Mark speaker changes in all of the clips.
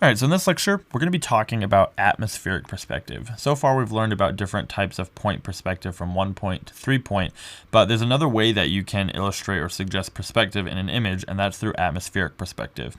Speaker 1: All right, so in this lecture, we're going to be talking about atmospheric perspective. So far, we've learned about different types of point perspective from 1 point to 3 point, but there's another way that you can illustrate or suggest perspective in an image, and that's through atmospheric perspective.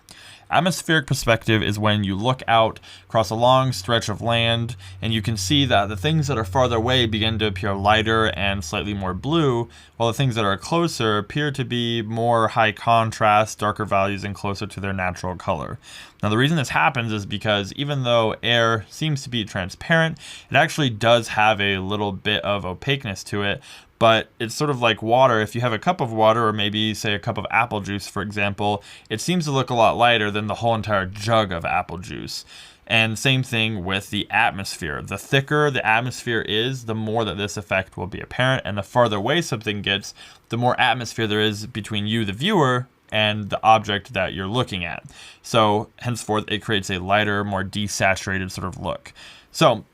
Speaker 1: Atmospheric perspective is when you look out across a long stretch of land and you can see that the things that are farther away begin to appear lighter and slightly more blue, while the things that are closer appear to be more high contrast, darker values, and closer to their natural color. Now, the reason this happens is because even though air seems to be transparent, it actually does have a little bit of opaqueness to it. But it's sort of like water. If you have a cup of water, or maybe say a cup of apple juice, for example, it seems to look a lot lighter than the whole entire jug of apple juice. And same thing with the atmosphere. The thicker the atmosphere is, the more that this effect will be apparent. And the farther away something gets, the more atmosphere there is between you, the viewer, and the object that you're looking at. So henceforth, it creates a lighter, more desaturated sort of look. So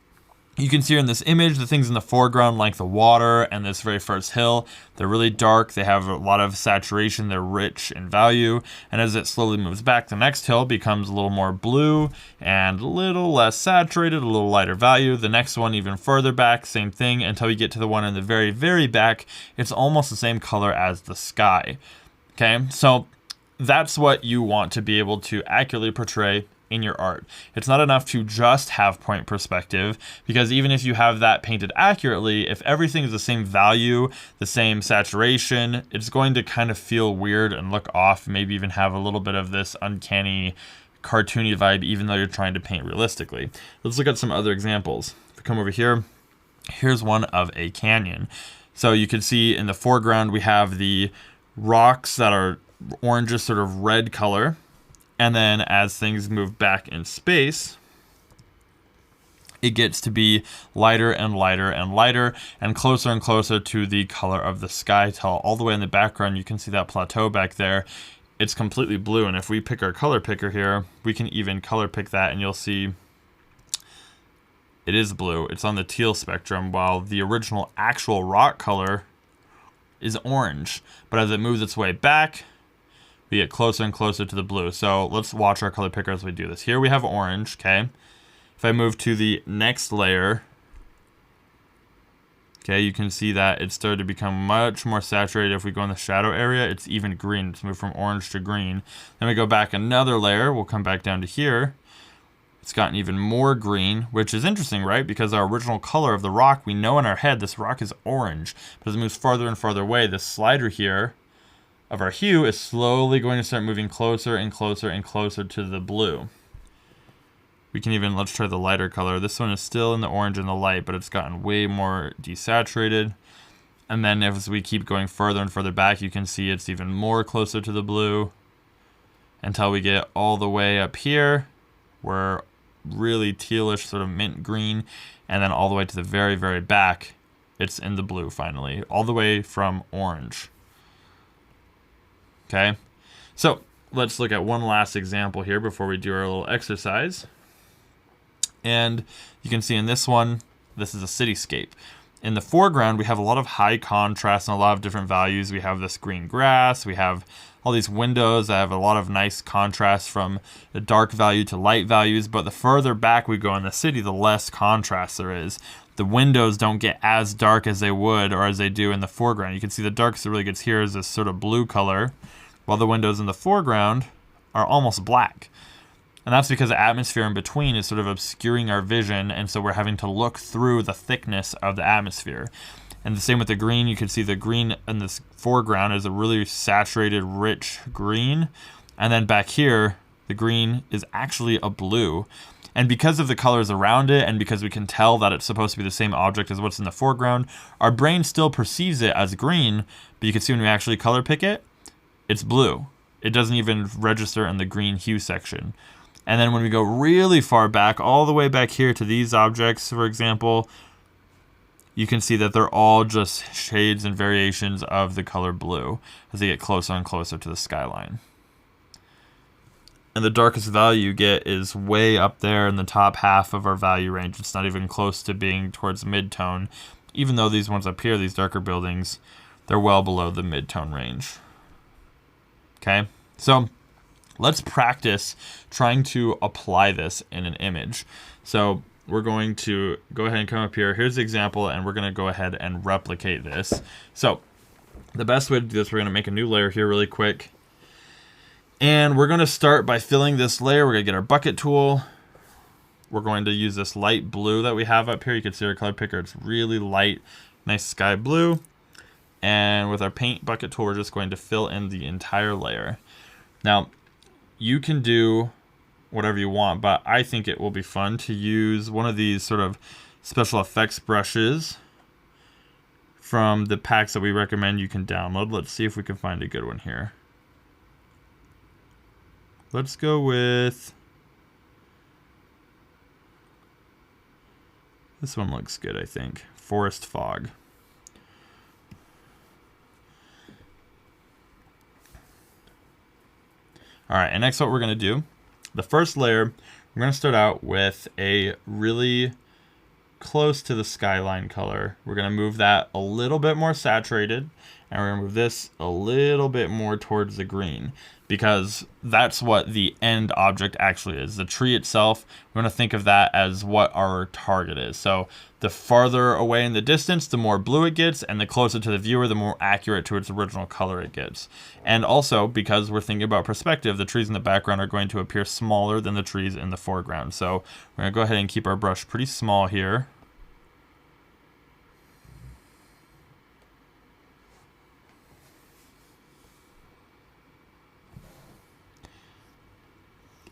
Speaker 1: you can see in this image, the things in the foreground, like the water and this very first hill, they're really dark. They have a lot of saturation. They're rich in value. And as it slowly moves back, the next hill becomes a little more blue and a little less saturated, a little lighter value. The next one even further back, same thing, until we get to the one in the very, very back. It's almost the same color as the sky. Okay, so that's what you want to be able to accurately portray in your art. It's not enough to just have point perspective, because even if you have that painted accurately, if everything is the same value, the same saturation, it's going to kind of feel weird and look off, maybe even have a little bit of this uncanny, cartoony vibe, even though you're trying to paint realistically. Let's look at some other examples. If we come over here, here's one of a canyon. So you can see in the foreground, we have the rocks that are orangish, sort of red color. And then as things move back in space, it gets to be lighter and lighter and lighter and closer to the color of the sky. Till all the way in the background, you can see that plateau back there. It's completely blue. And if we pick our color picker here, we can even color pick that and you'll see it is blue. It's on the teal spectrum, while the original actual rock color is orange. But as it moves its way back, we get closer and closer to the blue. So let's watch our color picker as we do this. Here we have orange, okay? If I move to the next layer, okay, you can see that it started to become much more saturated. If we go in the shadow area, it's even green. It's moved from orange to green. Then we go back another layer. We'll come back down to here. It's gotten even more green, which is interesting, right? Because our original color of the rock, we know in our head this rock is orange. But as it moves farther and farther away, this slider here of our hue is slowly going to start moving closer and closer and closer to the blue. We can even, let's try the lighter color. This one is still in the orange and the light, but it's gotten way more desaturated. And then as we keep going further and further back, you can see it's even more closer to the blue until we get all the way up here. We're really tealish, sort of mint green. And then all the way to the very, very back, it's in the blue finally, all the way from orange. Okay, so let's look at one last example here before we do our little exercise. And you can see in this one, this is a cityscape. In the foreground, we have a lot of high contrast and a lot of different values. We have this green grass, we have all these windows that have a lot of nice contrast from the dark value to light values, but the further back we go in the city, the less contrast there is. The windows don't get as dark as they would or as they do in the foreground. You can see the darkest it really gets here is this sort of blue color, while the windows in the foreground are almost black. And that's because the atmosphere in between is sort of obscuring our vision, and so we're having to look through the thickness of the atmosphere. And the same with the green. You can see the green in this foreground is a really saturated, rich green. And then back here, the green is actually a blue. And because of the colors around it, and because we can tell that it's supposed to be the same object as what's in the foreground, our brain still perceives it as green, but you can see when we actually color pick it, it's blue. It doesn't even register in the green hue section. And then when we go really far back, all the way back here to these objects, for example, you can see that they're all just shades and variations of the color blue as they get closer and closer to the skyline. And the darkest value you get is way up there in the top half of our value range. It's not even close to being towards mid-tone, even though these ones up here, these darker buildings, they're well below the mid-tone range. Okay, so let's practice trying to apply this in an image. So we're going to go ahead and come up here. Here's the example, and we're going to go ahead and replicate this. So the best way to do this, we're going to make a new layer here really quick. And we're going to start by filling this layer. We're going to get our bucket tool. We're going to use this light blue that we have up here. You can see our color picker. It's really light, nice sky blue. And with our paint bucket tool, we're just going to fill in the entire layer. Now, you can do whatever you want, but I think it will be fun to use one of these sort of special effects brushes from the packs that we recommend you can download. Let's see if we can find a good one here. Let's go with this one. Looks good, I think. Forest Fog. All right, and next what we're going to do, the first layer, we're going to start out with a really close to the skyline color. We're going to move that a little bit more saturated, and we're going to move this a little bit more towards the green, because that's what the end object actually is. The tree itself, we're going to think of that as what our target is. So the farther away in the distance, the more blue it gets, and the closer to the viewer, the more accurate to its original color it gets. And also, because we're thinking about perspective, the trees in the background are going to appear smaller than the trees in the foreground. So we're going to go ahead and keep our brush pretty small here.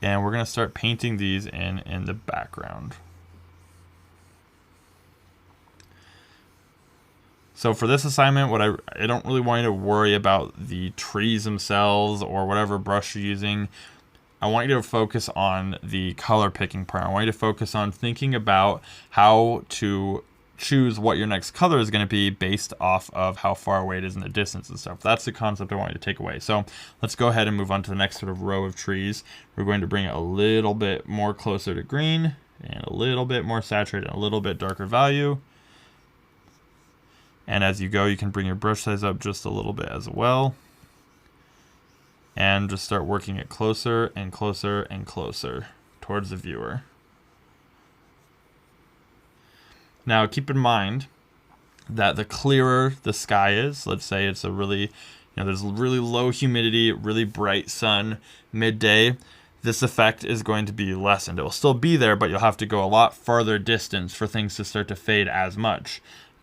Speaker 1: And we're going to start painting these in the background. So for this assignment, what I don't really want you to worry about the trees themselves or whatever brush you're using. I want you to focus on the color picking part. I want you to focus on thinking about how to choose what your next color is going to be based off of how far away it is in the distance and stuff. That's the concept I want you to take away. So let's go ahead and move on to the next sort of row of trees. We're going to bring it a little bit more closer to green and a little bit more saturated, a little bit darker value. And as you go, you can bring your brush size up just a little bit as well. And just start working it closer and closer and closer towards the viewer. Now keep in mind that the clearer the sky is, let's say it's a really, there's really low humidity, really bright sun, midday, this effect is going to be lessened. It will still be there, but you'll have to go a lot farther distance for things to start to fade as much.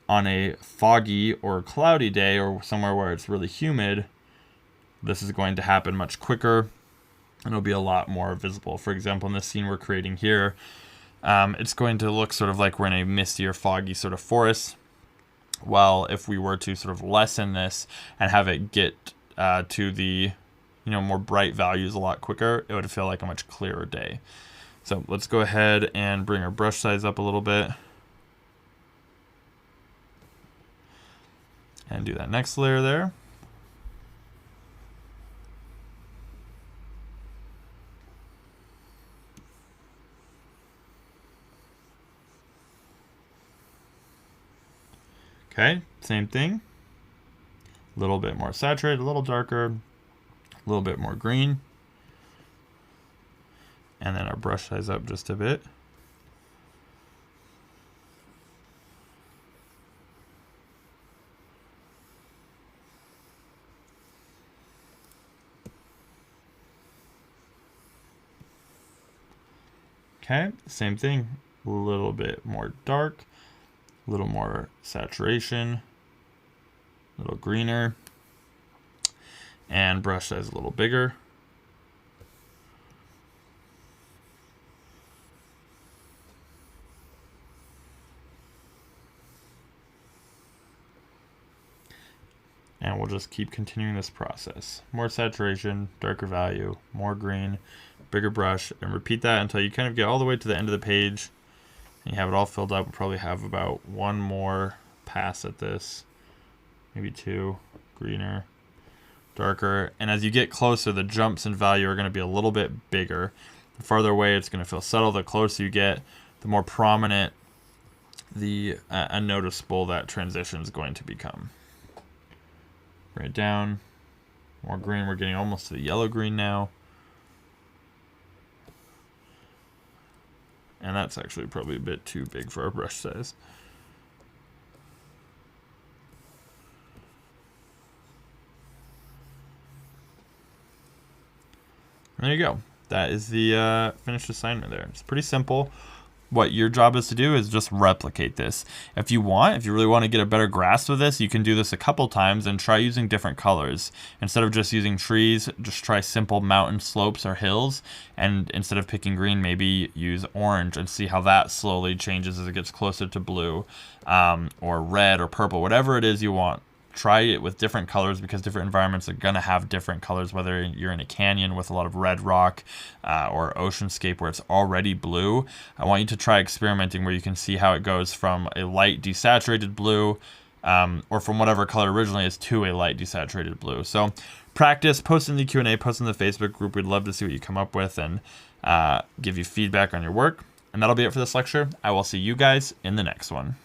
Speaker 1: On a foggy or cloudy day or somewhere where it's really humid, this is going to happen much quicker and it'll be a lot more visible. For example, in this scene we're creating here, it's going to look sort of like we're in a misty or foggy sort of forest. While if we were to sort of lessen this and have it get to the more bright values a lot quicker, it would feel like a much clearer day. So let's go ahead and bring our brush size up a little bit. And do that next layer there. Okay, same thing. A little bit more saturated, a little darker, a little bit more green. And then our brush size up just a bit. Okay, same thing, a little bit more dark, a little more saturation, a little greener, and brush size a little bigger. And we'll just keep continuing this process. More saturation, darker value, more green, bigger brush, and repeat that until you kind of get all the way to the end of the page. And you have it all filled up. We'll probably have about one more pass at this, maybe two, greener, darker. And as you get closer, the jumps in value are going to be a little bit bigger. The farther away, it's going to feel subtle. The closer you get, the more prominent the unnoticeable that transition is going to become. Bring it down, more green. We're getting almost to the yellow green now. And that's actually probably a bit too big for our brush size. There you go. That is the finished assignment there. It's pretty simple. What your job is to do is just replicate this. If you really want to get a better grasp of this, you can do this a couple times and try using different colors. Instead of just using trees, just try simple mountain slopes or hills. And instead of picking green, maybe use orange and see how that slowly changes as it gets closer to blue, or red or purple, whatever it is you want. Try it with different colors because different environments are going to have different colors, whether you're in a canyon with a lot of red rock or oceanscape where it's already blue. I want you to try experimenting where you can see how it goes from a light desaturated blue or from whatever color originally is to a light desaturated blue. So practice, post in the Q&A, post in the Facebook group. We'd love to see what you come up with and give you feedback on your work. And that'll be it for this lecture. I will see you guys in the next one.